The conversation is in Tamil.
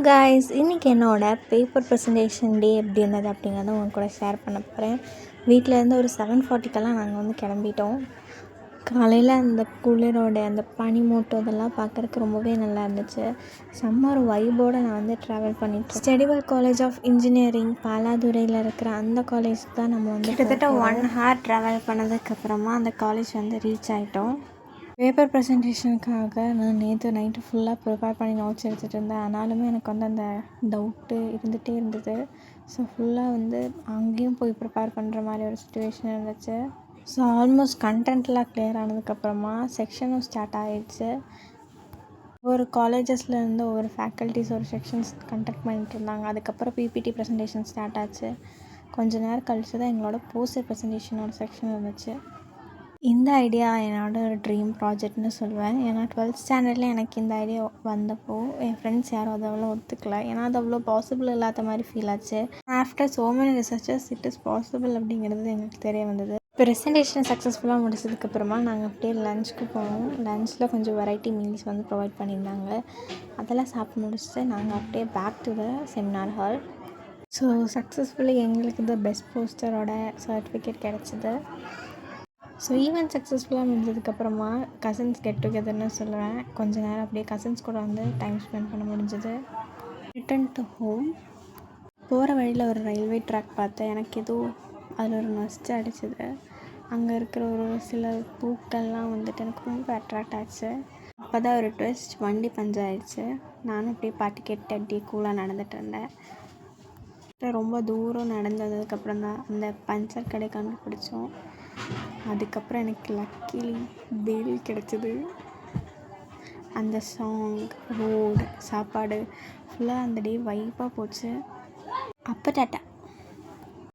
காய்ஸ், இன்றைக்கி என்னோட பேப்பர் ப்ரெசன்டேஷன் டே எப்படி இருந்தது அப்படிங்கிறத உங்க கூட ஷேர் பண்ண போகிறேன். வீட்டிலேருந்து ஒரு 7:40க்கெல்லாம் நாங்கள் வந்து கிளம்பிட்டோம். காலையில் அந்த குளிரோட அந்த பனி மூட்டம் இதெல்லாம் பார்க்குறக்கு ரொம்பவே நல்லா இருந்துச்சு. செம்ம ஒரு வைபோடு நான் வந்து ட்ராவல் பண்ணிட்டேன். ஸ்டடிவல் காலேஜ் ஆஃப் இன்ஜினியரிங் பாலாதுறையில் இருக்கிற அந்த காலேஜுக்கு தான் நம்ம வந்து கிட்டத்தட்ட 1 ஹவர் ட்ராவல் பண்ணதுக்கப்புறமா அந்த காலேஜ் வந்து ரீச் ஆகிட்டோம். பேப்பர் ப்ரெசன்டேஷனுக்காக நான் நேற்று நைட்டு ஃபுல்லாக ப்ரிப்பேர் பண்ணி நோட்ஸ் எடுத்துகிட்டு இருந்தேன். ஆனாலுமே எனக்கு வந்து அந்த டவுட்டு இருந்துகிட்டே இருந்தது. ஸோ ஃபுல்லாக வந்து அங்கேயும் போய் ப்ரிப்பேர் பண்ணுற மாதிரி ஒரு சுச்சுவேஷன் இருந்துச்சு. ஸோ ஆல்மோஸ்ட் கண்டென்ட்லாம் கிளியர் ஆனதுக்கப்புறமா செக்ஷனும் ஸ்டார்ட் ஆகிடுச்சு. ஒரு காலேஜஸ்லேருந்து ஒரு ஃபேக்கல்ட்டிஸ் ஒரு செக்ஷன்ஸ் கண்டக்ட் பண்ணிட்டு இருந்தாங்க. அதுக்கப்புறம் பிபிடி ப்ரெசன்டேஷன் ஸ்டார்ட் ஆச்சு. கொஞ்ச நேரம் கழிச்சு தான் எங்களோட போஸ்டர் ப்ரெசன்டேஷனோட செக்ஷன் இருந்துச்சு. இந்த ஐடியா என்னோட ஒரு ட்ரீம் ப்ராஜெக்ட்னு சொல்லுவேன். ஏன்னா 12th ஸ்டாண்டர்டில் எனக்கு இந்த ஐடியா வந்தப்போ என் ஃப்ரெண்ட்ஸ் யாரும் அது அவ்வளோ ஒத்துக்கலை. ஏன்னா அது அவ்வளோ பாசிபிள் இல்லாத மாதிரி ஃபீல் ஆச்சு. After so many researches it is possible அப்படிங்கிறது எங்களுக்கு தெரிய வந்தது. ப்ரெசன்டேஷன் சக்ஸஸ்ஃபுல்லாக முடிச்சதுக்கப்புறமா நாங்கள் அப்படியே லஞ்சுக்கு போனோம். லஞ்சில் கொஞ்சம் வெரைட்டி மீல்ஸ் வந்து ப்ரொவைட் பண்ணியிருந்தாங்க. அதெல்லாம் சாப்பிட்டு முடிச்சுட்டு நாங்கள் அப்படியே back to the seminar hall. So successfully எங்களுக்கு இந்த பெஸ்ட் போஸ்டரோட சர்டிஃபிகேட் கிடச்சிது. ஸோ ஈவெண்ட் சக்ஸஸ்ஃபுல்லாக முடிஞ்சதுக்கப்புறமா கசின்ஸ் கெட் டுகெதர்னு சொல்லுவேன். கொஞ்ச நேரம் அப்படியே கசின்ஸ் கூட வந்து டைம் ஸ்பெண்ட் பண்ண முடிஞ்சது. ரிட்டன் டு ஹோம் போகிற வழியில் ஒரு ரயில்வே ட்ராக் பார்த்தேன். எனக்கு ஏதோ அதில் ஒரு நொஸ்ட் அடிச்சது. அங்கே இருக்கிற ஒரு சில பூக்கள்லாம் வந்துட்டு எனக்கு ரொம்ப அட்ராக்ட் ஆச்சு. அப்போ தான் ஒரு ட்விஸ்ட், வண்டி பஞ்சாயிடுச்சு. நானும் அப்படியே பாட்டு கேட்டு அப்படியே கூலாக நடந்துகிட்டு இருந்தேன். ரொம்ப தூரம் நடந்ததுக்கப்புறம் தான் அந்த பஞ்சர் கடை கண்டுபிடிச்சோம். அதுக்கப்புறம் எனக்கு லக்கிலி பேல் கிடச்சிது. அந்த சாங், ரோடு, சாப்பாடு ஃபுல்லாக அந்த டே வைப்பாக போச்சு. அப்போ டாட்டா.